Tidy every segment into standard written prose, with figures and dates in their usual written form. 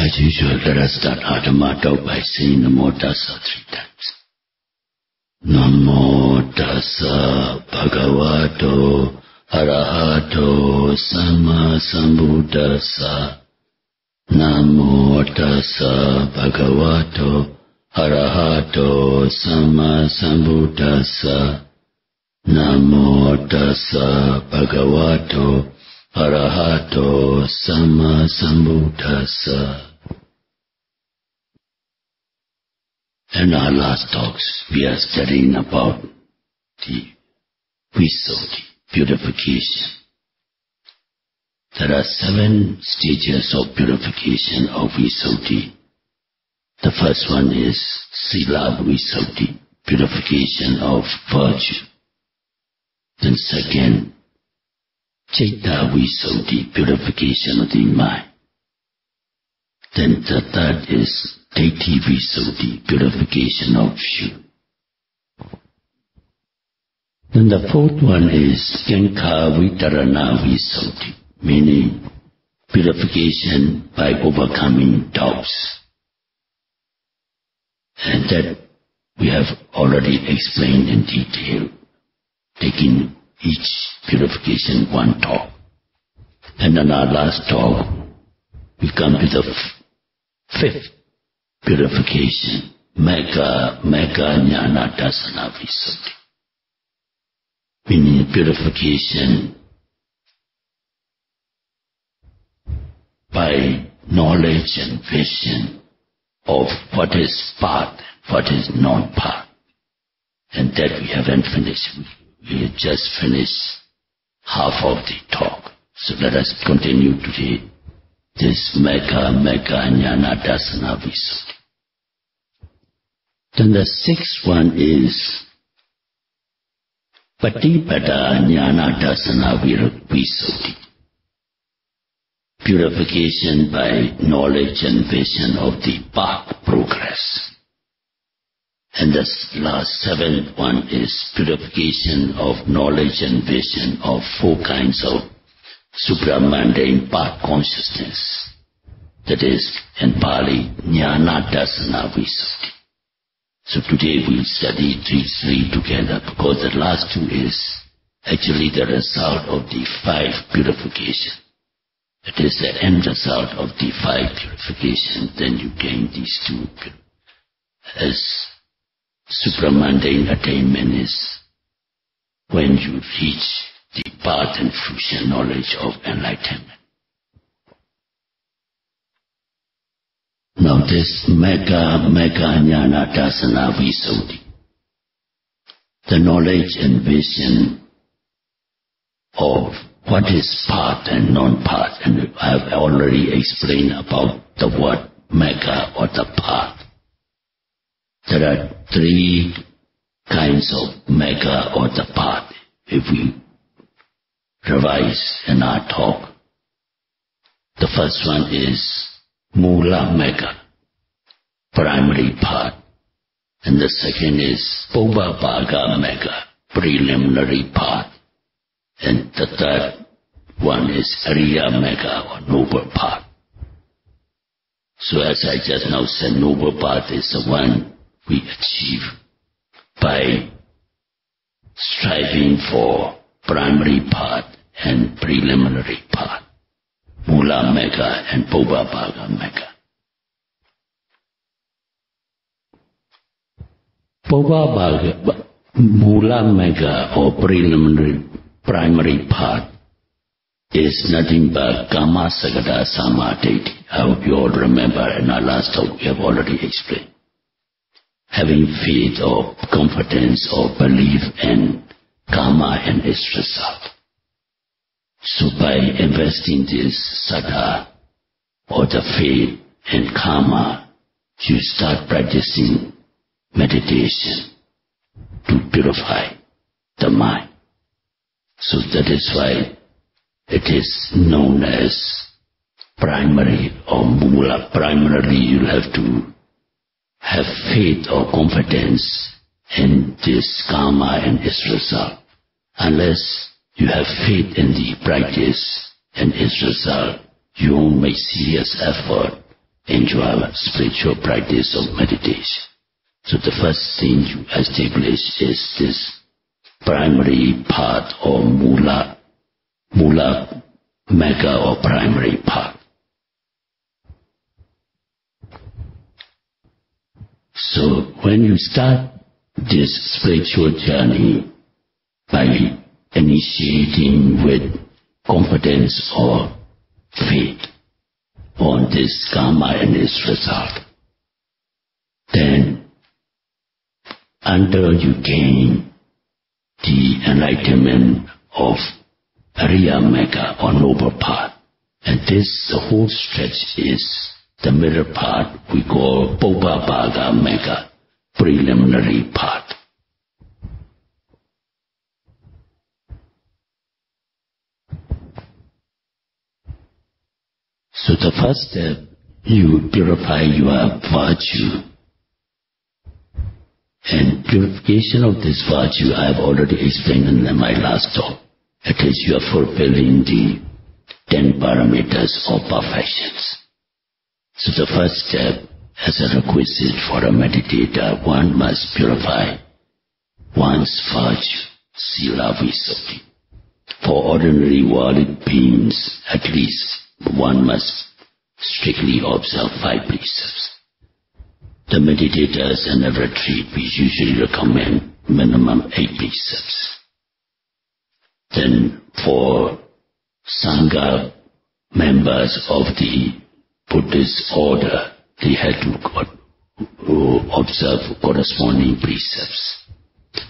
As usual, let us start our Dhamma talk by saying Namo Tassa 3 times. Namo Tassa Bhagavato Arahato Sama Sambuddhassa. Namo Tassa Bhagavato Arahato Sama Sambuddhassa. Namo Tassa Bhagavato Arahato Sama Sambuddhassa. In our last talks, we are studying about the visuddhi, purification. There are 7 stages of purification of visuddhi. The first one is sila visuddhi, purification of virtue. Then second, citta visuddhi, purification of the mind. Then the third is Deity visuddhi, purification of view. Then the fourth one is Sankha vitarana visuddhi, meaning purification by overcoming doubts. And that we have already explained in detail, taking each purification one talk. And in our last talk, we come to the fifth purification, Mega Jnana Dasana Visuddhi, meaning purification by knowledge and vision of what is path, what is non-path. And that we haven't finished. We just finished half of the talk. So let us continue today this Mega Jnana Dasana Visuddhi. Then the sixth one is Patipada Jnana Dasana Visuddhi, purification by knowledge and vision of the path progress. And the last 7th one is purification of knowledge and vision of 4 kinds of supramundane path consciousness. That is, in Pali, Jnana Dasana Visuddhi. So today we study these 3 together because the last 2 is actually the result of the 5 purification. It is the end result of the 5 purification. Then you gain these 2 as supramundane attainment is when you reach the path and fruition knowledge of enlightenment. Now this Mega Jnana Dasana Visuddhi, the knowledge and vision of what is path and non-path, and I have already explained about the word Mega or the path. There are 3 kinds of Mega or the path. If we revise in our talk, the first one is Mula Mega, primary path, and the second is Bhaga Mega, preliminary path, and the third one is Ariya Mega or noble path. So as I just now said, noble path is the one we achieve by striving for primary path and preliminary path, Mula Mega and Bhaga Mega. Mula Mega or primary path is nothing but Kama Sagata Samadhi. I hope you all remember in our last talk we have already explained. Having faith or confidence or belief in Karma and its result. So by investing this Saddha or the faith in Karma, you start practicing meditation to purify the mind. So that is why it is known as primary or Mula. Primarily you have to have faith or confidence in this karma and its result. Unless you have faith in the practice and its result, you won't make serious effort enjoy spiritual practice of meditation. So the first thing you establish is this primary part or mula mega or primary part. So when you start this spiritual journey by initiating with confidence or faith on this karma and its result, then until you gain the enlightenment of Ariya Mega or noble path, and this, the whole stretch is the middle part we call Bhava Mega, preliminary part. So the first step, you purify your virtue. And purification of this virtue I have already explained in my last talk. It is you are fulfilling the 10 parameters or perfections. So the first step, as a requisite for a meditator, one must purify one's virtue, sila visuddhi. For ordinary worldly beings, at least one must strictly observe 5 precepts. The meditators in a retreat, we usually recommend minimum 8 precepts. Then for Sangha members of the Buddhist order, they had to observe corresponding precepts.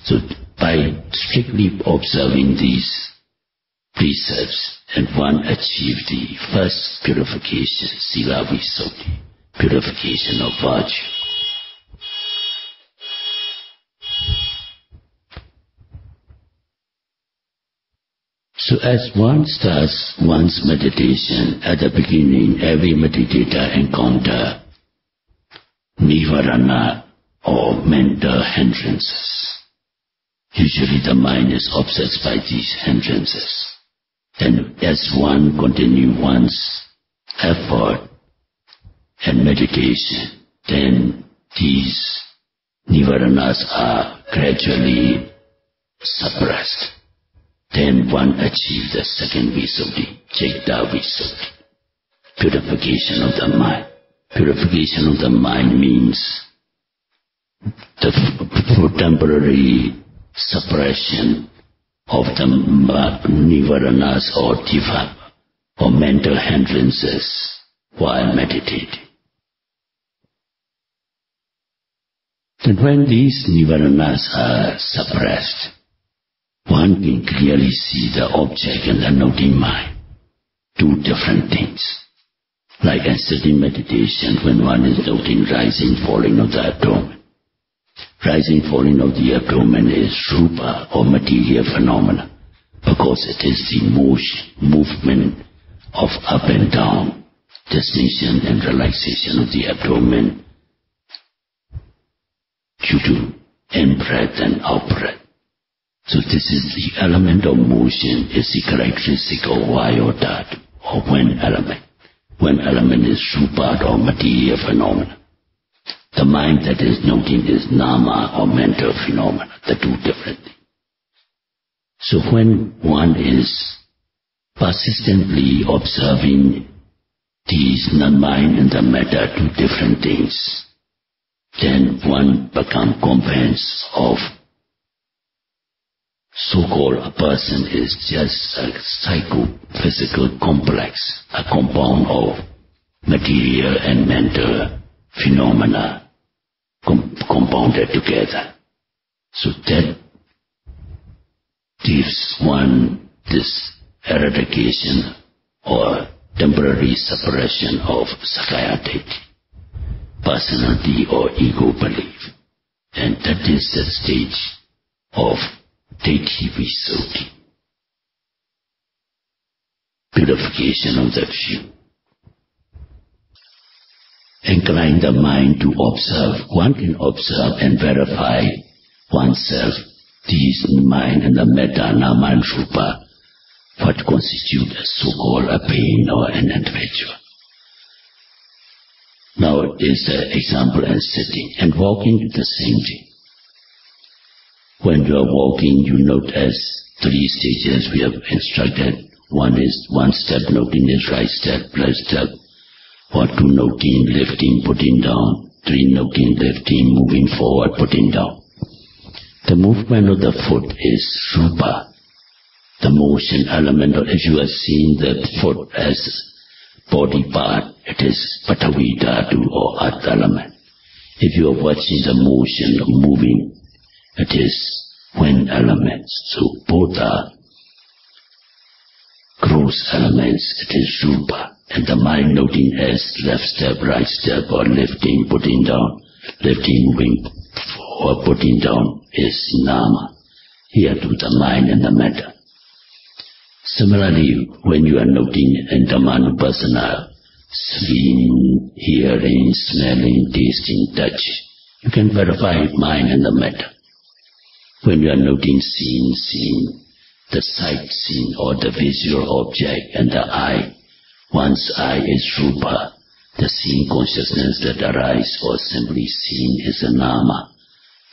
So by strictly observing these precepts, and one achieved the first purification, sila visuddhi, purification of virtue. So as one starts one's meditation, at the beginning, every meditator encounter nivarana or mental hindrances. Usually the mind is obsessed by these hindrances. And as one continues one's effort and meditation, then these nivaranas are gradually suppressed. Then one achieves the second visuddhi, citta visuddhi, purification of the mind. Purification of the mind means the temporary suppression of the nivaranas or diva or mental hindrances while meditating. Then when these nivaranas are suppressed, one can clearly see the object and the noting mind, 2 different things. Like in sitting meditation, when one is noting rising, falling of the abdomen. Rising, falling of the abdomen is rupa or material phenomena, because it is the movement of up and down, distension and relaxation of the abdomen due to in-breath and out-breath. So this is the element of motion, is the characteristic of vayu dhatu or wind element. Wind element is rupa or material phenomena. The mind that is noting is nama or mental phenomena, the 2 different things. So when one is persistently observing these non-mind and the metta, 2 different things, then one becomes convinced of so-called a person is just a psycho-physical complex, a compound of material and mental phenomena compounded together. So that gives one this eradication or temporary separation of Sakaya Deity, personality or ego belief. And that is the stage of Deity Visuddhi, purification of the view. Incline the mind to observe. One can observe and verify oneself, these mind and the metta, nama and rupa, what constitute a so-called a being or an individual. Now it is the example and sitting and walking the same thing. When you are walking, you note as 3 stages we have instructed. One is 1 step noting is right step, left step, or 2 noting, lifting, putting down, 3 noting, lifting, moving forward, putting down. The movement of the foot is rupa, the motion element. If you are seeing the foot as body part, it is patavi dhatu or earth element. If you are watching the motion of moving, it is wind elements. So both are gross elements. It is rupa. And the mind noting as left step, right step, or lifting, putting down, lifting, moving forward, putting down is nama. Here to the mind and the matter. Similarly, when you are noting in Dhammanupassana, seeing, hearing, smelling, tasting, touch, you can verify mind and the matter. When you are noting seeing, the sight seen or the visual object and the eye, one's eye is rupa, the seeing consciousness that arises or simply seen is a nama.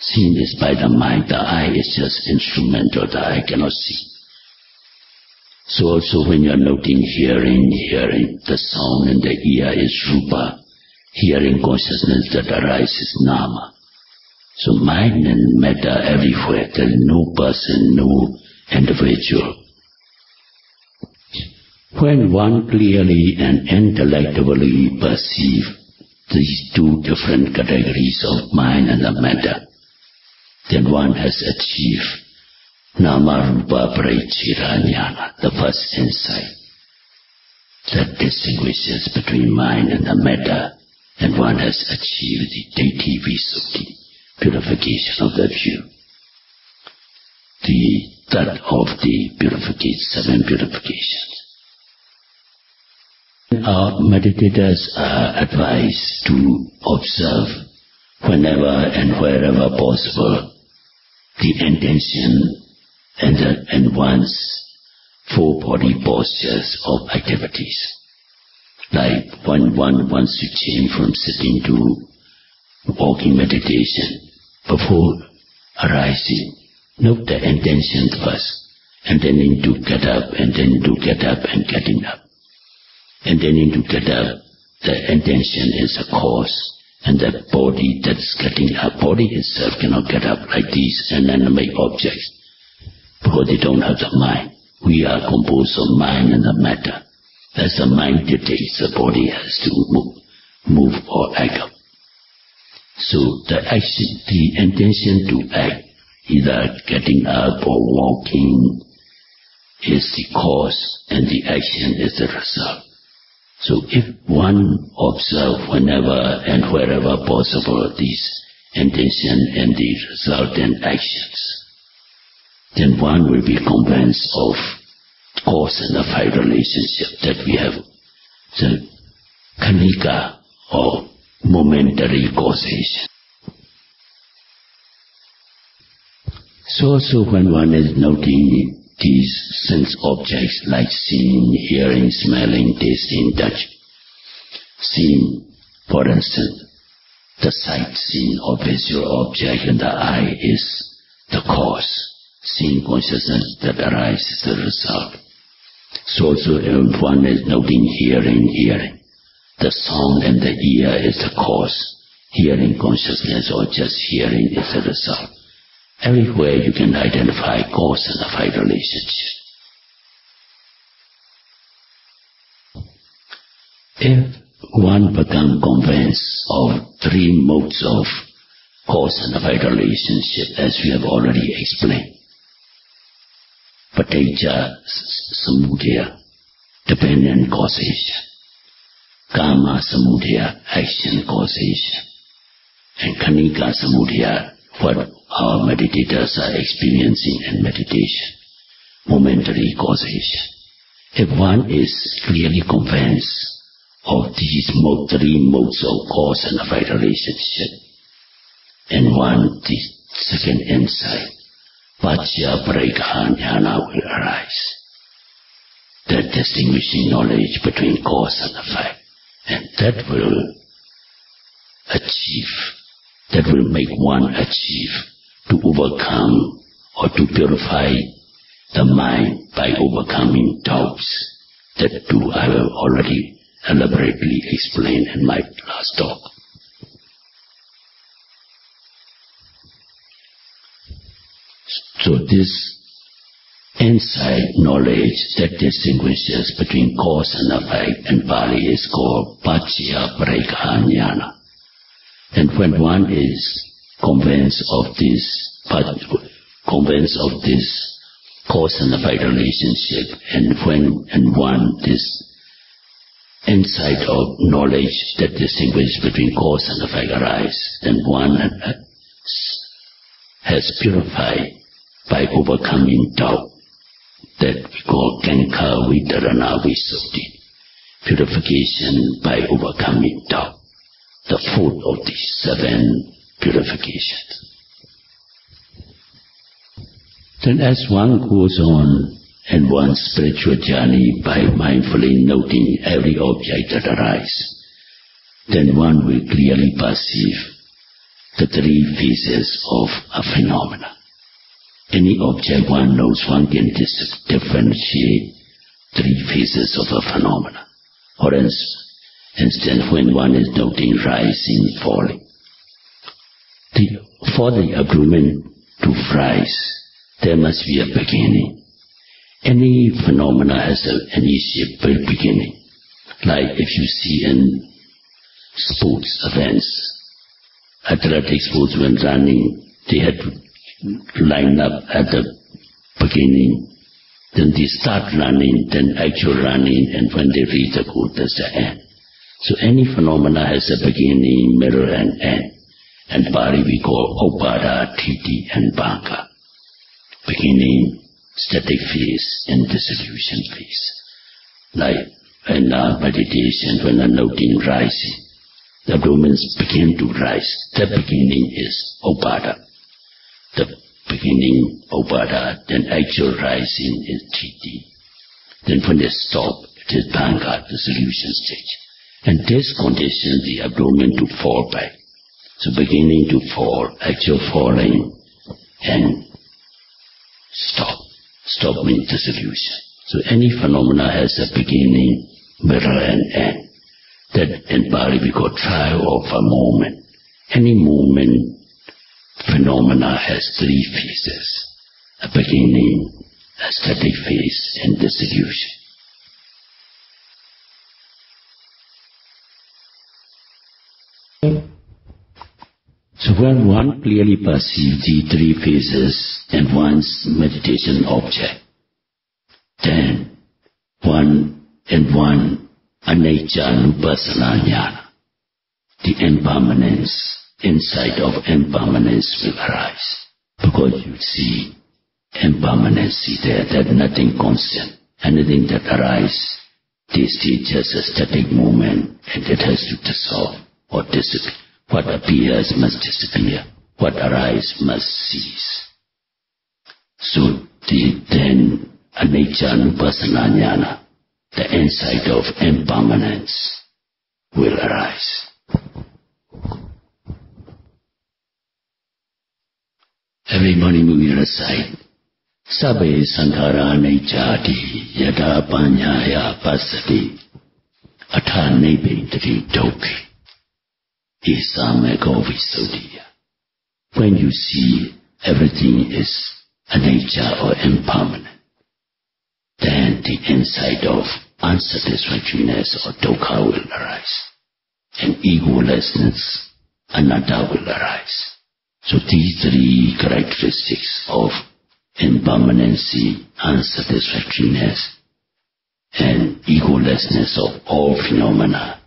Seen is by the mind, the eye is just instrumental, the eye cannot see. So also when you are noting hearing, the sound in the ear is rupa, hearing consciousness that arises is nama. So mind and matter everywhere, there is no person, no individual. When one clearly and intellectually perceives these 2 different categories of mind and the matter, then one has achieved Nama Rupa Paricchira Jnana, the first insight that distinguishes between mind and the matter, and one has achieved the Deity Visuddhi, purification of the view. The third of the 7 purifications. Our meditators are advised to observe whenever and wherever possible the intention and one's 4 body postures of activities. Like when one wants to change from sitting to walking meditation, before arising, note the intention first, and then into get up, and then into get up and getting up. And then into get up, the intention is the cause, and that body that's getting up, body itself cannot get up like these and animate objects, because they don't have the mind. We are composed of mind and the matter. As the mind dictates, the body has to move or act up. So the action, the intention to act, either getting up or walking, is the cause and the action is the result. So if one observes whenever and wherever possible these intention and the resultant actions, then one will be convinced of cause and effect relationship that we have, the kanika or momentary causation. So also when one is noting these sense objects like seeing, hearing, smelling, tasting, touch. Seeing, for instance, the sight seen or visual object in the eye is the cause. Seeing consciousness that arises the result. So also if one is noting hearing, the sound in the ear is the cause. Hearing consciousness or just hearing is the result. Everywhere you can identify cause and effect relationship. If one becomes convinced of 3 modes of cause and effect relationship, as we have already explained, Paticca Samudaya, dependent causation, Kama Samudaya, action causation, and Kanika Samudaya, what our meditators are experiencing in meditation, momentary causation. If one is clearly convinced of these 3 modes of cause and effect relationship, and one, the second insight, Vajja Parikha Jnana will arise. That distinguishing knowledge between cause and effect. And that will achieve, that will make one achieve to overcome or to purify the mind by overcoming doubts. That too I have already elaborately explained in my last talk. So this insight knowledge that distinguishes between cause and effect in Pali is called Paccaya Parekha. And when one is convinced of this cause and effect relationship, and when one this insight of knowledge that distinguishes between cause and effect arise, then one has purified by overcoming doubt, that we call Kanka Vitarana Visuddhi, purification by overcoming doubt, the fourth of these 7 purifications. Then as one goes on in one's spiritual journey by mindfully noting every object that arises, then one will clearly perceive the 3 phases of a phenomena. Any object one knows, one can differentiate 3 phases of a phenomena. For instance, when one is noting rising, falling, for the agreement to rise, there must be a beginning. Any phenomena has an initial beginning. Like if you see in sports events, athletic sports, when running, they had to line up at the beginning, then they start running, then actual running, and when they reach the goal, that's the end. So any phenomena has a beginning, middle, and end. And Pali we call Upada, Titi, and Bhanga. Beginning, static phase, and dissolution phase. Like in meditation, when a noting rising, the abdomens begin to rise. The beginning is Upada. The beginning Upada, then actual rising is Titi. Then when they stop, it is Bhanga, the solution stage. And this conditions the abdomen to fall back. So beginning to fall, actual falling, and stop. Stop means dissolution. So any phenomena has a beginning, middle, and end. That in Pali we call trial of a moment. Any moment phenomena has 3 phases: a beginning, a static phase, and dissolution. So when one clearly perceives the 3 phases in one's meditation object, then one anicca nupassana jnana, the impermanence, insight of impermanence will arise. Because you see impermanence there, that nothing constant. Anything that arises, they see just a static moment, and it has to dissolve or disappear. What appears must disappear. What arises must cease. So then anicca nupassana jnana, the insight of impermanence, will arise. Everybody will recite Sabbe sankhara anicca yada panyaya passati atha nibbedati dukkhi isameko visuddhi. When you see everything is anicca or impermanent, then the insight of unsatisfactoriness or dukkha will arise, and egolessness, anatta, will arise. So these 3 characteristics of impermanency, unsatisfactoriness, and egolessness of all phenomena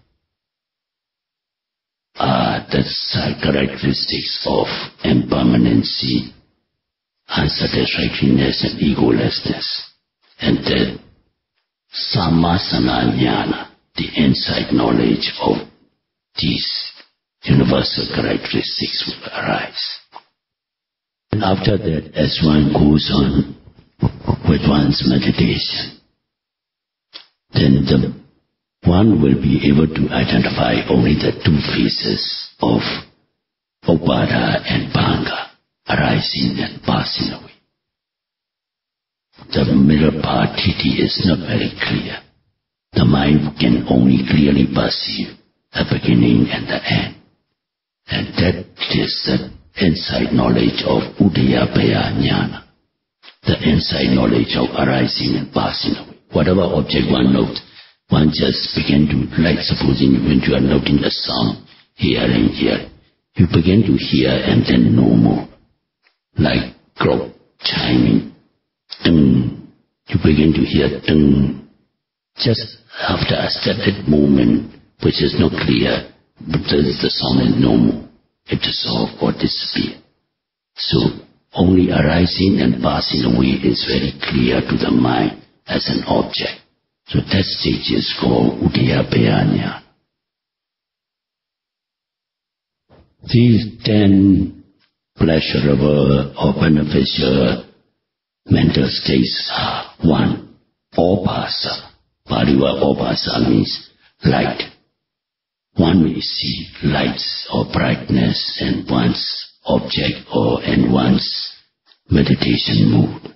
are the characteristics of impermanency, unsatisfactoriness, and egolessness. And that sammasana jnana, the insight knowledge of these universal characteristics will arise. And after that, as one goes on with one's meditation, then one will be able to identify only the 2 phases of Upada and Bhanga, arising and passing away. The middle part, Titi, is not very clear. The mind can only clearly perceive the beginning and the end. And that is the inside knowledge of Udayabhaya Jnana, the inside knowledge of arising and passing away. Whatever object one notes, one just begin to, like supposing when you are noting a sound, hearing here, you begin to hear and then no more. Like clock chiming, ding, you begin to hear ding. Just after a static moment, which is not clear, but the sound is no more. It dissolves or disappears. So only arising and passing away is very clear to the mind as an object. So that stage is called Udayabhaya Jnana. These 10 pleasurable or beneficial mental states are 1. Vipassa. Paliwa Vipassa means light. One may see lights or brightness in one's object or in one's meditation mood.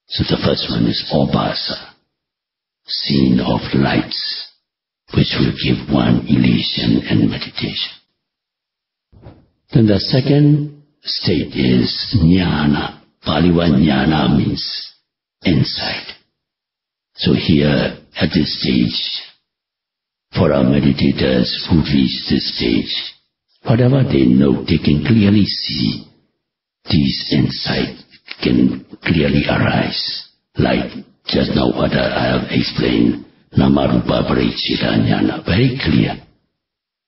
So the first one is Vipassa, seeing of lights, which will give one elation and meditation. Then the second state is Jnana. Paliwa Jnana means insight. So here at this stage, for our meditators who reach this stage, whatever they know, they can clearly see these insights can clearly arise. Like just now what I have explained, Namarupa Paricchita Jnana, very clear.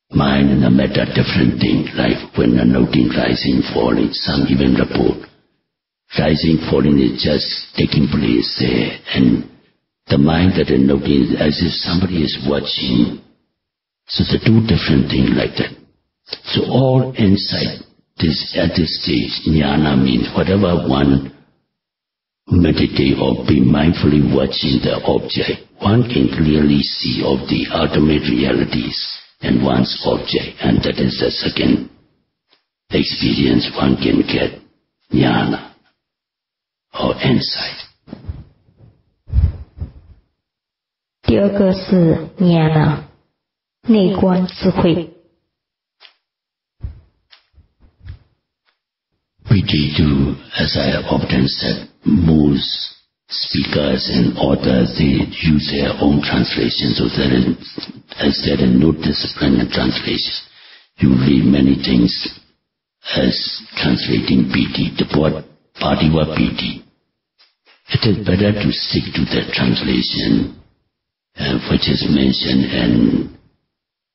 Mind and the metta different thing, like when the noting rising, falling, some even report. Rising, falling is just taking place there, and the mind that is noting as if somebody is watching. So the two different things like that. So all insight at this stage, jnana means whatever one meditate or be mindfully watching the object, one can clearly see of the ultimate realities in one's object, and that is the second experience one can get, jnana or insight. 第二个是 jnana 内观智慧。Pity too, as I have often said, most speakers and authors, they use their own translation, so as there is no discipline in translation, you read many things as translating piti, the word patiwa piti. It is better to stick to the translation which is mentioned in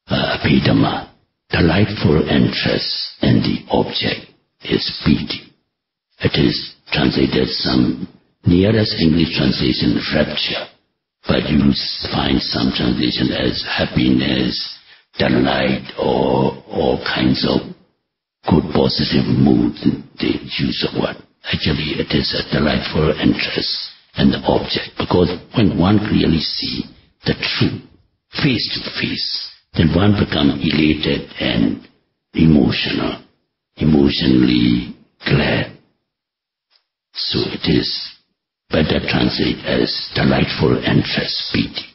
Abhidhamma. Delightful interest in the object is piti. It is translated some nearest English translation rapture, but you find some translation as happiness, delight, or all kinds of good positive mood. They use the word. Actually, it is a delightful interest in the object, because when one clearly see the truth face to face, then one becomes elated and emotionally glad. So it is better translated as delightful interest, piti.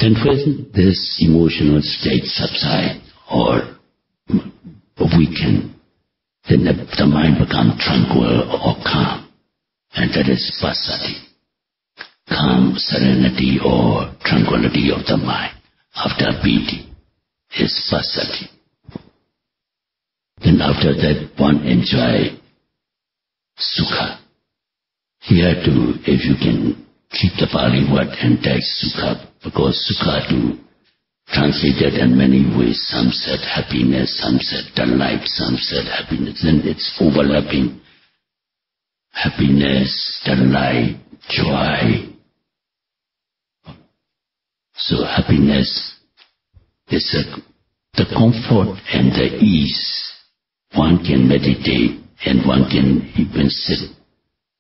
Then when this emotional state subsides or weaken, then the mind becomes tranquil or calm, and that is passaddhi. Calm, serenity or tranquility of the mind after piti is passaddhi. Then after that one enjoy sukha. Here too, if you can keep the Pali word and text sukha, because sukha too translated in many ways. Some said happiness, some said delight, some said happiness. Then it's overlapping. Happiness, delight, joy. So happiness is the comfort and the ease. One can meditate and one can even sit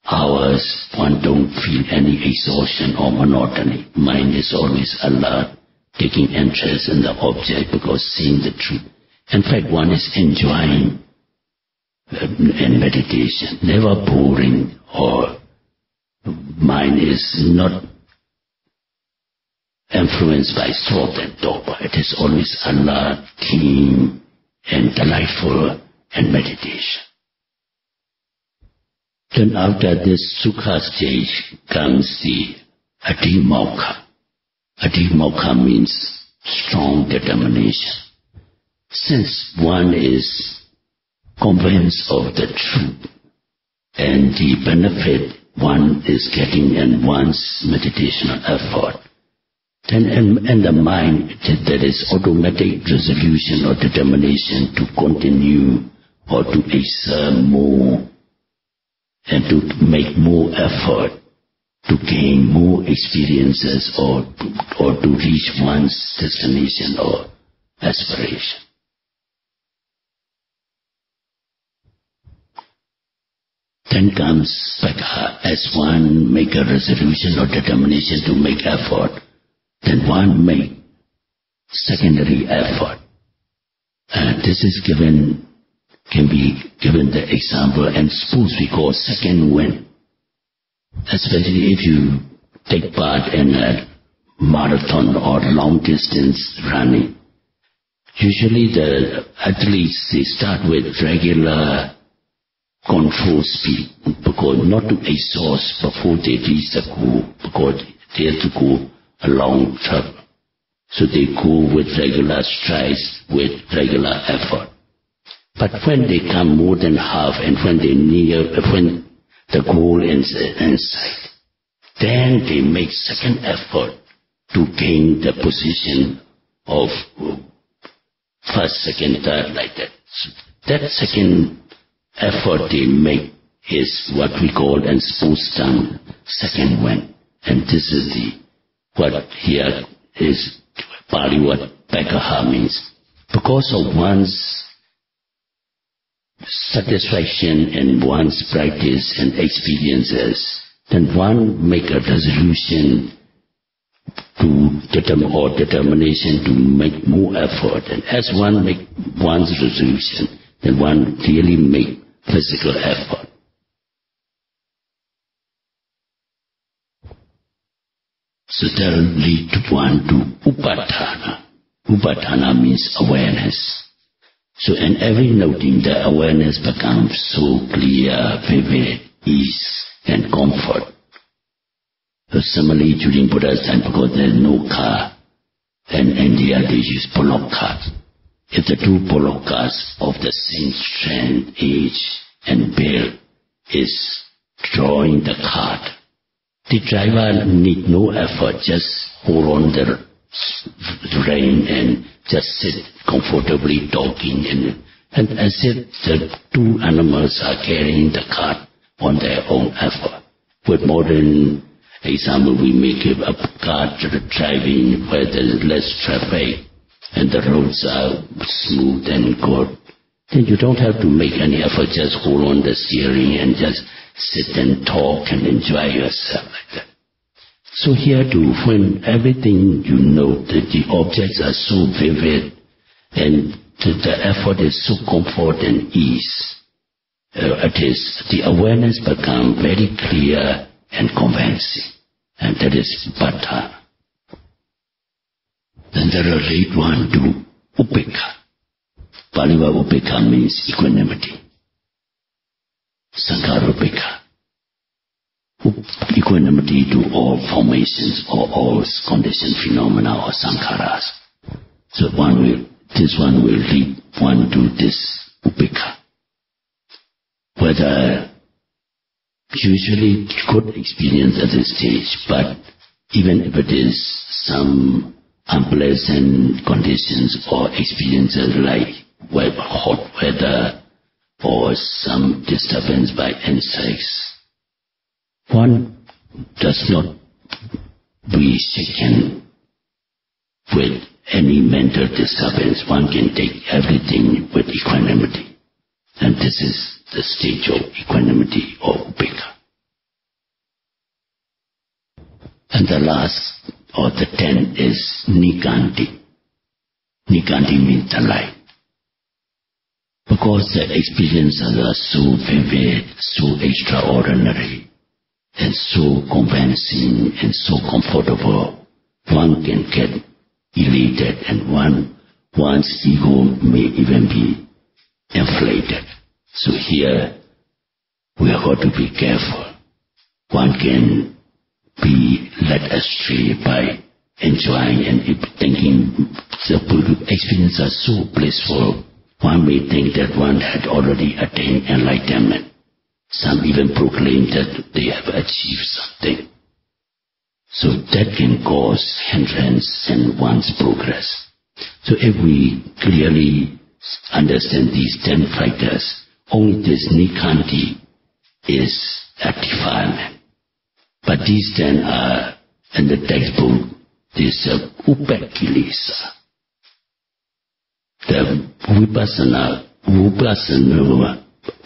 hours. One don't feel any exhaustion or monotony. Mind is always alert, taking interest in the object because seeing the truth. In fact, one is enjoying in meditation, never boring, or mind is not influenced by thought and dogma. It is always alert, keen, and delightful in meditation. Then after this sukha stage comes the adhimokkha. Adhimokkha means strong determination. Since one is convinced of the truth and the benefit one is getting in one's meditational effort, then in the mind there is automatic resolution or determination to continue or to exert more and to make more effort to gain more experiences or to reach one's destination or aspiration. Then comes Vipassa. As one make a resolution or determination to make effort, then one make secondary effort. And this is can be given the example and suppose we call second wind. Especially if you take part in a marathon or long distance running. Usually the athletes, they start with regular control speed because not to exhaust before they reach the goal, because they have to go a long travel. So they go with regular strides, with regular effort. But when they come more than half and when the goal is in sight, then they make second effort to gain the position of first, second, third, like that. So that second effort they make is what we call in sports term second wind. And this is what here is Pali what Vipassa means. Because of one's satisfaction in one's practice and experiences, then one make a resolution to determination to make more effort. And as one make one's resolution, then one really make physical effort. So that will lead one to upadana. Upadana means awareness. So in every noting, the awareness becomes so clear, vivid, ease, and comfort. So similarly, during Buddha's time, because there is no car, in India they use bullock carts. If the two bullock carts of the same strength, age, and build is drawing the cart, the driver need no effort, just hold on the rein and just sit comfortably talking and as if the two animals are carrying the cart on their own effort. With modern example, we make a cart driving where there is less traffic and the roads are smooth and good. Then you don't have to make any effort, just hold on the steering and just sit and talk and enjoy yourself like that. So here too, when everything you know, that the objects are so vivid and the effort is so comfort and ease, it is the awareness become very clear and convincing, and that is Vipassa. Then there are late one to Upekkha. Pali Upekkha means equanimity. Sankhara Upekkha. Equanimity to all formations or all conditioned phenomena or sankharas. So this one will lead one to this upekkha. Whether usually good experience at this stage, but even if it is some unpleasant conditions or experiences like hot weather or some disturbance by insects, one does not be shaken with any mental disturbance. One can take everything with equanimity. And this is the stage of equanimity or upekkha. And the last or the 10th is Nikanti. Nikanti means the light. Because the experiences are so vivid, so extraordinary, and so convincing and so comfortable, one can get elated and one's ego may even be inflated. So here we have got to be careful. One can be led astray by enjoying and thinking the experiences are so blissful. One may think that one had already attained enlightenment. Some even proclaim that they have achieved something. So that can cause hindrance in one's progress. So if we clearly understand these 10 factors, only this Nikanti is a defilement. But these 10 are in the textbook, this Upekilesa. The Vipassa,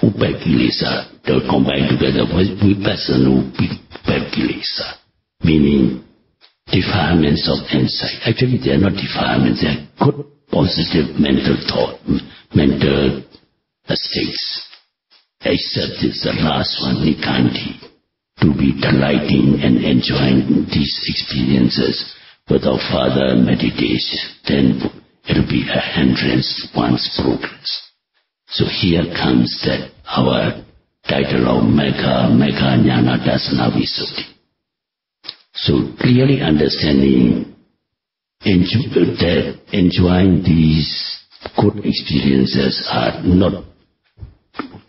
Upekilesa, they combine together with Vipassa, Upekilesa, meaning defilements of insight. Actually, they are not defilements, they are good, positive mental thought, mental states. Except it's the last one, Nikanti, to be delighting and enjoying these experiences without further meditation. Then it will be a hindrance to one's progress. So here comes that our title of Mega Jnana Dasana Visuddhi. So clearly understanding that enjoying these good experiences are not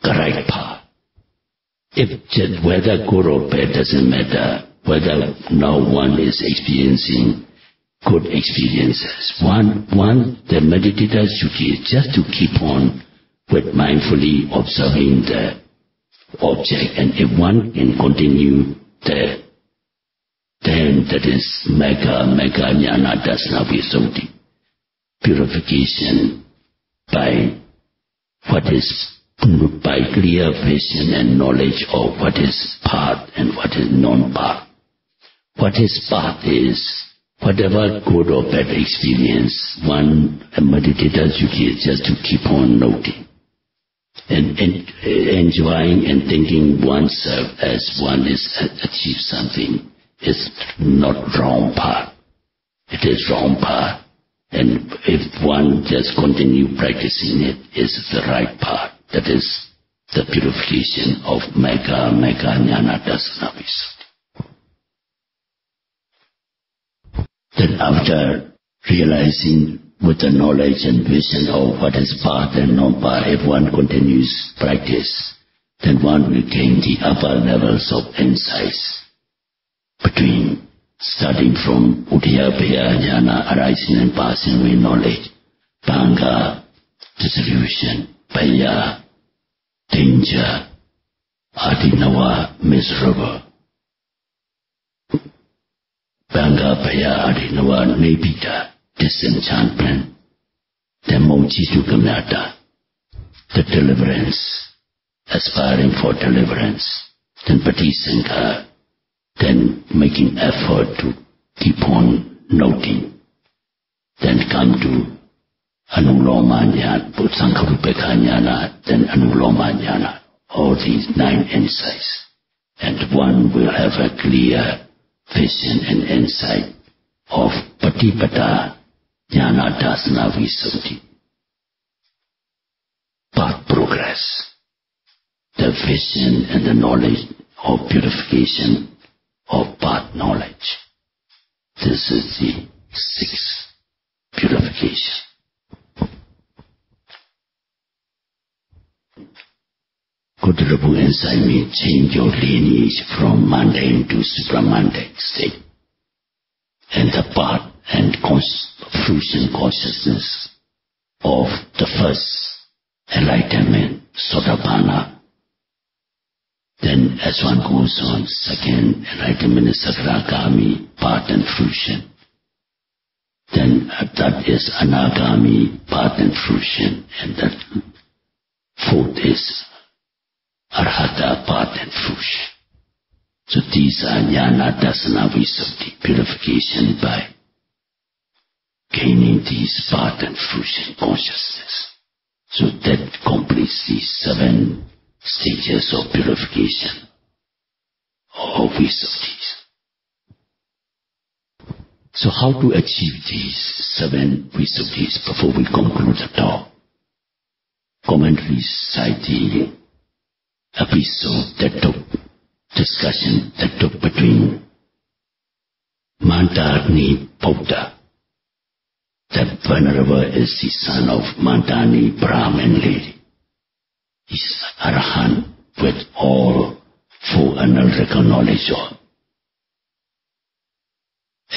the right path. If whether good or bad doesn't matter, whether now one is experiencing good experiences. The meditator's duty is just to keep on with mindfully observing the object, and if one can continue there, then that is Mega Jnana Dasana Visuddhi. Purification by clear vision and knowledge of what is path and what is non-path. What is path is whatever good or bad experience, a meditator's duty is just to keep on noting and enjoying and thinking oneself as one is achieved something is not wrong path. It is wrong path, and if one just continue practicing it, is the right path. That is the purification of Mega Jnana Dasana Visuddhi. Then after realizing with the knowledge and vision of what is path and non-path, if one continues practice, then one will gain the upper levels of insights between starting from Udayabhaya Jnana, arising and passing with knowledge, Bhanga, dissolution, Bhaya, danger, Adinava, miserable. Bhanga, Bhaya, Adinava, Nibbida, disenchantment. Then Mojitu Kamyata, the deliverance, aspiring for deliverance. Then Patisankha, then making effort to keep on noting. Then come to Anuloma Jnana, Sankharupekkha Jnana, then Anuloma Jnana. All these 9 insights. And one will have a clear vision and insight of Patipada Jnana Dasana Visuddhi. Path progress. The vision and the knowledge of purification of path knowledge. This is the 6th purification. Considerable insight means change your lineage from mundane to supramundane state. And the path and fruition consciousness of the first enlightenment, Sotapanna. Then as one goes on, second enlightenment is Sagragami, path and fruition. Then that is Anagami, path and fruition. And that 4th is Arhata, path and fruition. So these are jnana dasana visuddhi, purification by gaining these path and fruition consciousness. So that completes these 7 stages of purification or visuddhis. So how to achieve these 7 visuddhis before we conclude the talk? Commentaries cite the episode that took discussion that took between Mandani Buddha. That Venerable is the son of Mandani Brahmin lady. He's Arahant with all 4 analytical knowledge of.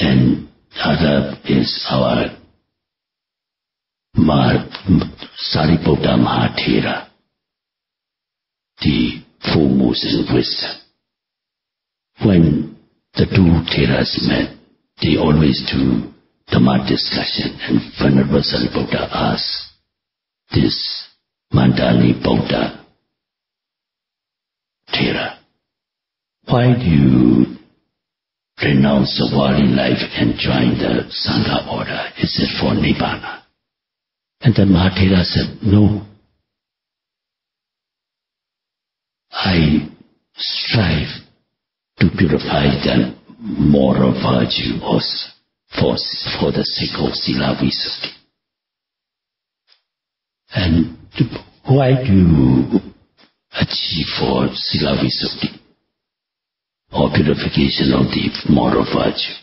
And the other is our Sariputta Mahathera, the foremost in wisdom. When the 2 Theras met, they always do Dhamma discussion, and Venerable Sariputta asked this Mandani Buddha Thera, why do you renounce the worldly life and join the Sangha order? Is it for Nibbana? And then Mahathera said, no. I strive to purify the moral virtue for the sake of Sila Visuddhi. And why do you achieve for Sila Visuddhi or purification of the moral virtue?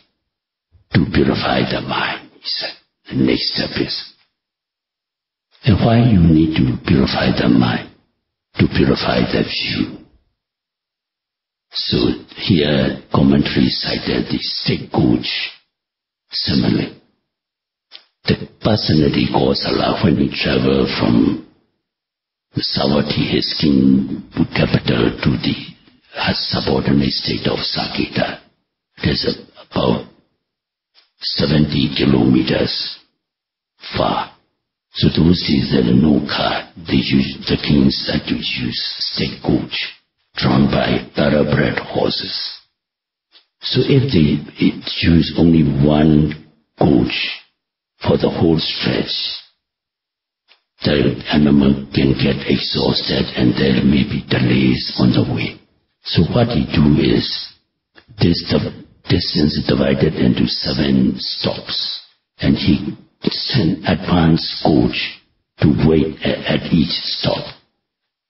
To purify the mind, he said. The next step is. And why you need to purify the mind? To purify the view. So here commentary cited the stick coach simile. The personality Kosala, when he traveled from Savatthi, his king capital, to the subordinate state of Saketa, it is about 70 kilometers far. So those days there were no car. The kings had to use state coach drawn by thoroughbred horses. So if they choose only one coach for the whole stretch, the animal can get exhausted and there may be delays on the way. So what he do is, the distance is divided into 7 stops, and he send advance coach to wait at each stop.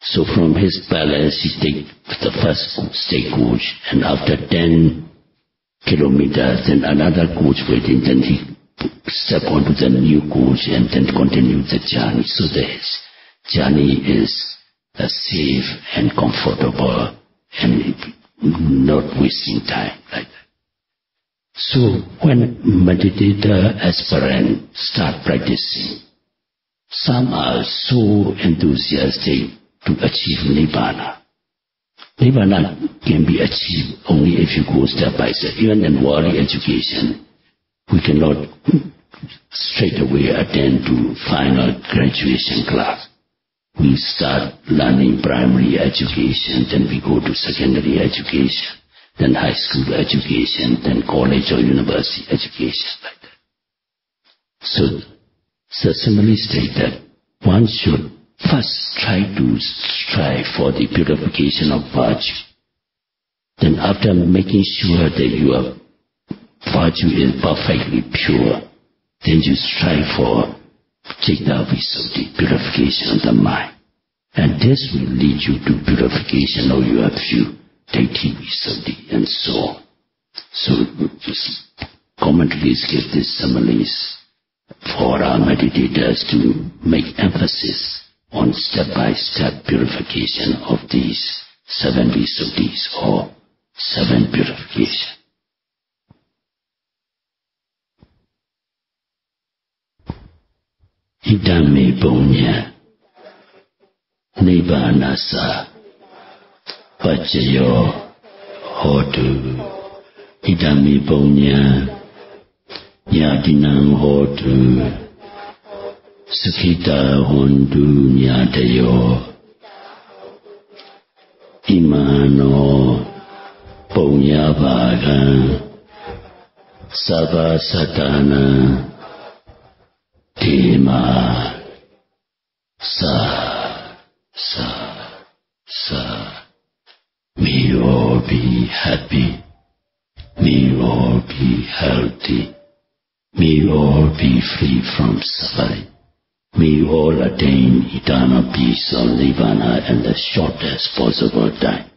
So from his palace he take the first state coach, and after 10 kilometers then another coach waiting, then he step onto the new coach and then continue the journey. So the journey is safe and comfortable and not wasting time like that. So when meditator aspirant start practicing, some are so enthusiastic to achieve Nibbana. Nibbana can be achieved only if you go step by step. Even in worldly education, we cannot straight away attend to final graduation class. We start learning primary education, then we go to secondary education, then high school education, then college or university education, like that. So similarly state that one should first try to strive for the purification of virtue. Then after making sure that your virtue is perfectly pure, then you strive for Citta Visuddhi, purification of the mind. And this will lead you to purification of your view, Daithi Visuddhi, and so on. So commentaries give these similes for our meditators to make emphasis on step-by-step purification of these 7 Visuddhis or 7 purifications. Idame punya Nibbanasa Pacayo Hotu. Idame punya Yadinam Hotu Sukhita Hondu Nyadayo Imano Punya Bhagan Sabha Satana Dima Sa May you all be happy. May you all be healthy. May you all be free from suffering. May you all attain eternal peace or nirvana in the shortest possible time.